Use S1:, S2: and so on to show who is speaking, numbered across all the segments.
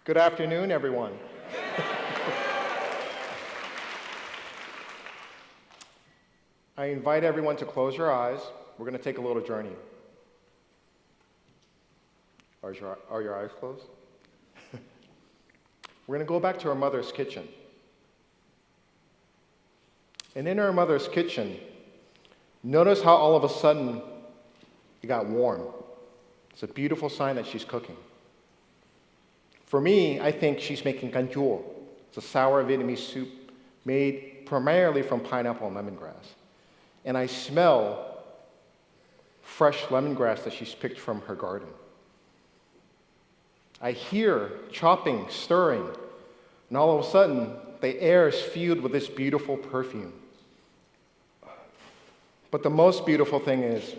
S1: Good afternoon, everyone. I invite everyone to close your eyes. We're going to take a little journey. Are your eyes closed? We're going to go back to our mother's kitchen. And in our mother's kitchen, notice how all of a sudden it got warm. It's a beautiful sign that she's cooking. For me, I think she's making canh. It's a sour Vietnamese soup made primarily from pineapple and lemongrass. And I smell fresh lemongrass that she's picked from her garden. I hear chopping, stirring, and all of a sudden, the air is filled with this beautiful perfume. But the most beautiful thing is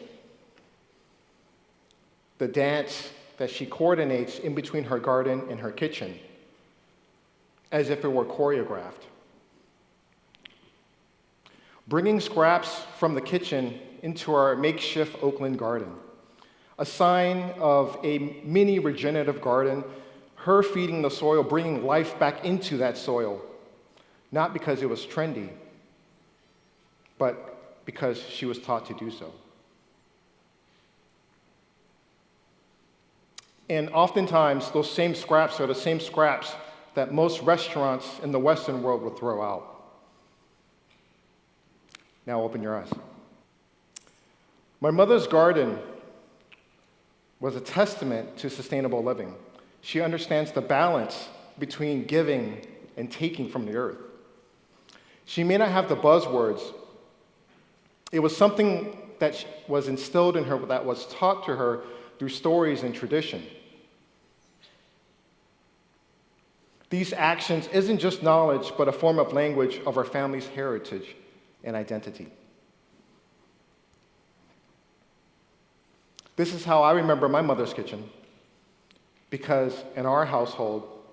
S1: the dance that she coordinates in between her garden and her kitchen, as if it were choreographed. Bringing scraps from the kitchen into our makeshift Oakland garden, a sign of a mini regenerative garden, her feeding the soil, bringing life back into that soil, not because it was trendy, but because she was taught to do so. And oftentimes, those same scraps are the same scraps that most restaurants in the Western world would throw out. Now open your eyes. My mother's garden was a testament to sustainable living. She understands the balance between giving and taking from the earth. She may not have the buzzwords. It was something that was instilled in her, that was taught to her through stories and tradition. These actions isn't just knowledge, but a form of language of our family's heritage and identity. This is how I remember my mother's kitchen, because in our household,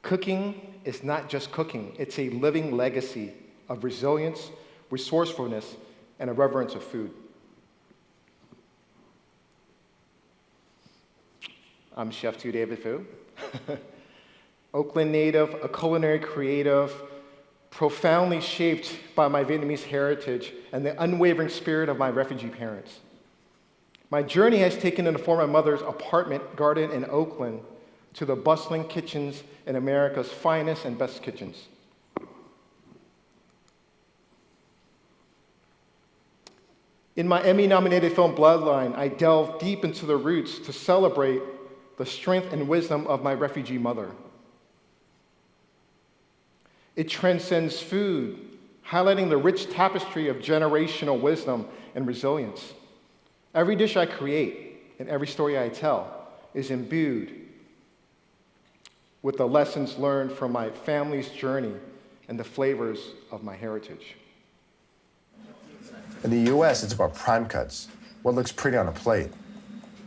S1: cooking is not just cooking, it's a living legacy of resilience, resourcefulness, and a reverence of food. I'm Chef 2 David Fu. Oakland native, a culinary creative, profoundly shaped by my Vietnamese heritage and the unwavering spirit of my refugee parents. My journey has taken in the form of my mother's apartment garden in Oakland to the bustling kitchens in America's finest and best kitchens. In my Emmy-nominated film Bloodline, I delve deep into the roots to celebrate the strength and wisdom of my refugee mother. It transcends food, highlighting the rich tapestry of generational wisdom and resilience. Every dish I create and every story I tell is imbued with the lessons learned from my family's journey and the flavors of my heritage.
S2: In the US, it's about prime cuts, what looks pretty on a plate.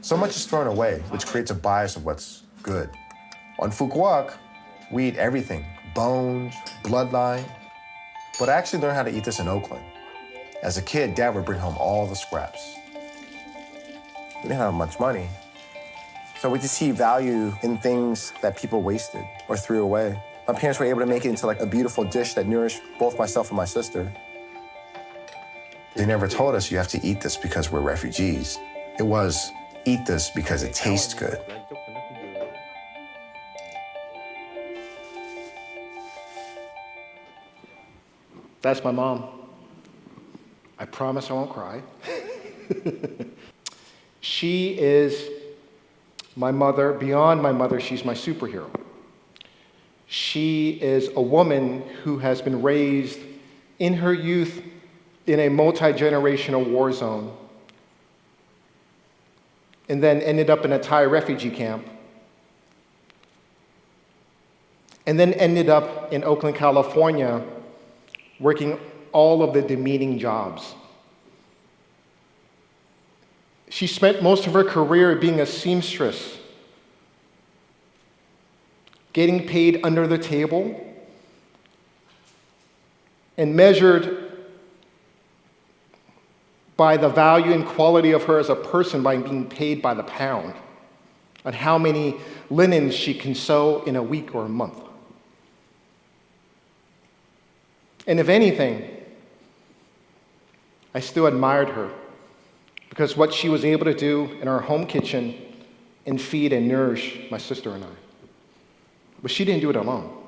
S2: So much is thrown away, which creates a bias of what's good. On Phu Quoc, we eat everything, bones, bloodline. But I actually learned how to eat this in Oakland. As a kid, Dad would bring home all the scraps. We didn't have much money, so we just see value in things that people wasted or threw away. My parents were able to make it into like a beautiful dish that nourished both myself and my sister. They never told us you have to eat this because we're refugees. It was, eat this because it tastes good.
S1: That's my mom. I promise I won't cry. She is my mother. Beyond my mother, she's my superhero. She is a woman who has been raised in her youth in a multi-generational war zone and then ended up in a Thai refugee camp and then ended up in Oakland, California, working all of the demeaning jobs. She spent most of her career being a seamstress, getting paid under the table, and measured by the value and quality of her as a person by being paid by the pound. on how many linens she can sew in a week or a month. And if anything, I still admired her because what she was able to do in our home kitchen and feed and nourish my sister and I. But she didn't do it alone.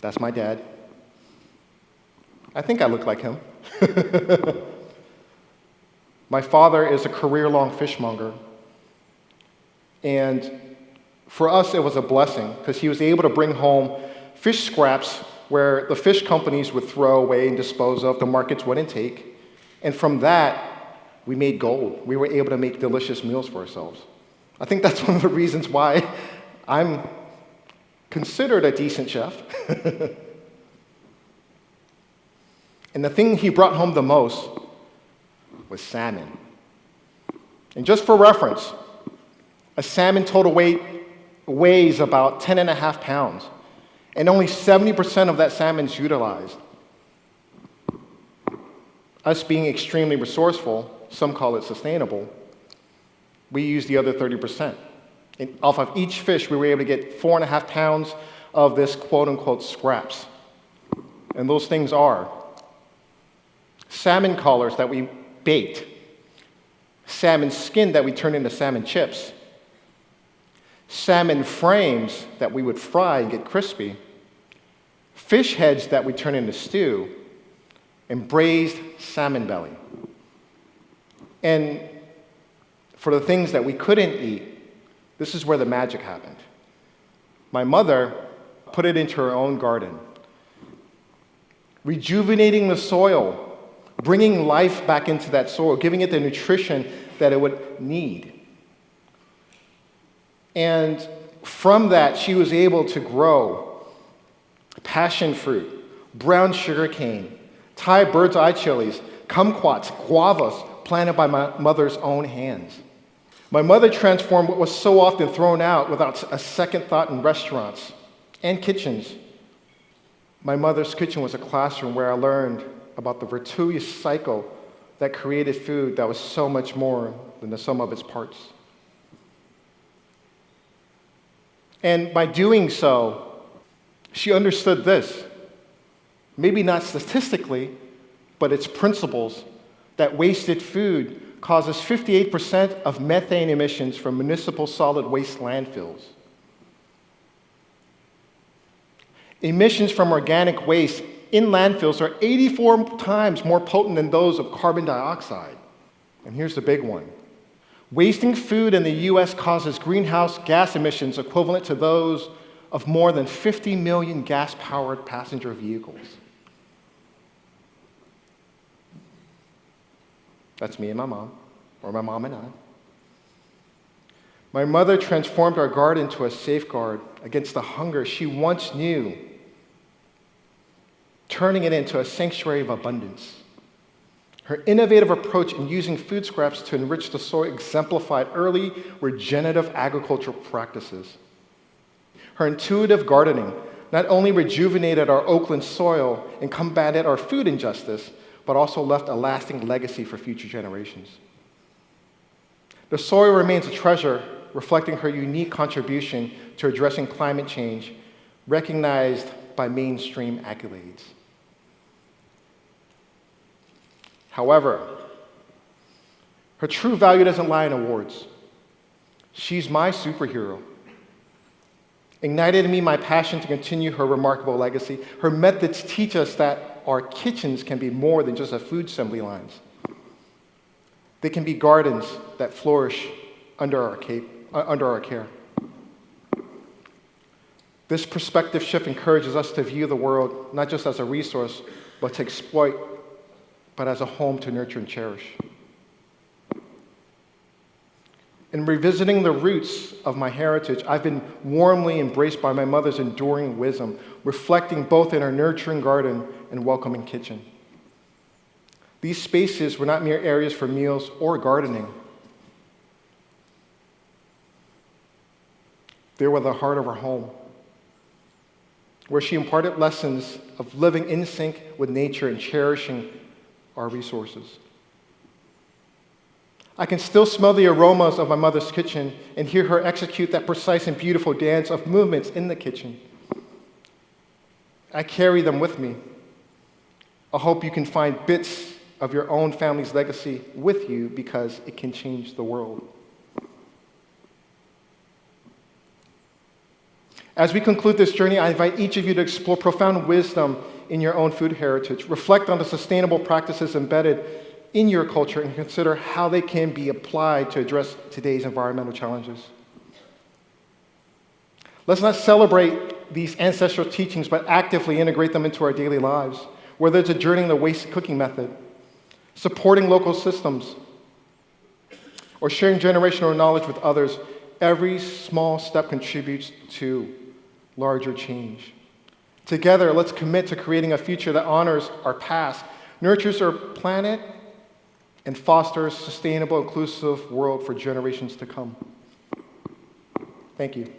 S1: That's my dad. I think I look like him. My father is a career-long fishmonger. And for us, it was a blessing because he was able to bring home fish scraps where the fish companies would throw away and dispose of, the markets wouldn't take. And from that, we made gold. We were able to make delicious meals for ourselves. I think that's one of the reasons why I'm considered a decent chef. And the thing he brought home the most was salmon. And just for reference, a salmon total weight weighs about 10.5 pounds, and only 70% of that salmon is utilized. Us being extremely resourceful, some call it sustainable, we use the other 30%. And off of each fish, we were able to get 4.5 pounds of this quote-unquote scraps. And those things are salmon collars that we baked, salmon skin that we turned into salmon chips, salmon frames that we would fry and get crispy, fish heads that we turn into stew, and braised salmon belly. And for the things that we couldn't eat, this is where the magic happened. My mother put it into her own garden, rejuvenating the soil, bringing life back into that soil, giving it the nutrition that it would need. And from that, she was able to grow passion fruit, brown sugarcane, Thai bird's eye chilies, kumquats, guavas, planted by my mother's own hands. My mother transformed what was so often thrown out without a second thought in restaurants and kitchens. My mother's kitchen was a classroom where I learned about the virtuous cycle that created food that was so much more than the sum of its parts. And by doing so, she understood this, maybe not statistically, but its principles, that wasted food causes 58% of methane emissions from municipal solid waste landfills. Emissions from organic waste in landfills are 84 times more potent than those of carbon dioxide. And here's the big one. Wasting food in the US causes greenhouse gas emissions equivalent to those of more than 50 million gas-powered passenger vehicles. That's me and my mom, or my mom and I. My mother transformed our garden into a safeguard against the hunger she once knew, turning it into a sanctuary of abundance. Her innovative approach in using food scraps to enrich the soil exemplified early regenerative agricultural practices. Her intuitive gardening not only rejuvenated our Oakland soil and combated our food injustice, but also left a lasting legacy for future generations. The soil remains a treasure, reflecting her unique contribution to addressing climate change, recognized by mainstream accolades. However, her true value doesn't lie in awards. She's my superhero. Ignited in me my passion to continue her remarkable legacy. Her methods teach us that our kitchens can be more than just a food assembly lines. They can be gardens that flourish under our care. This perspective shift encourages us to view the world not just as a resource, but to exploit, but as a home to nurture and cherish. In revisiting the roots of my heritage, I've been warmly embraced by my mother's enduring wisdom, reflecting both in her nurturing garden and welcoming kitchen. These spaces were not mere areas for meals or gardening. They were the heart of our home, where she imparted lessons of living in sync with nature and cherishing our resources. I can still smell the aromas of my mother's kitchen and hear her execute that precise and beautiful dance of movements in the kitchen. I carry them with me. I hope you can find bits of your own family's legacy with you because it can change the world. As we conclude this journey, I invite each of you to explore profound wisdom in your own food heritage. Reflect on the sustainable practices embedded in your culture and consider how they can be applied to address today's environmental challenges. Let's not celebrate these ancestral teachings, but actively integrate them into our daily lives, whether it's adjourning the waste cooking method, supporting local systems, or sharing generational knowledge with others. Every small step contributes to larger change. Together, let's commit to creating a future that honors our past, nurtures our planet, and fosters a sustainable, inclusive world for generations to come. Thank you.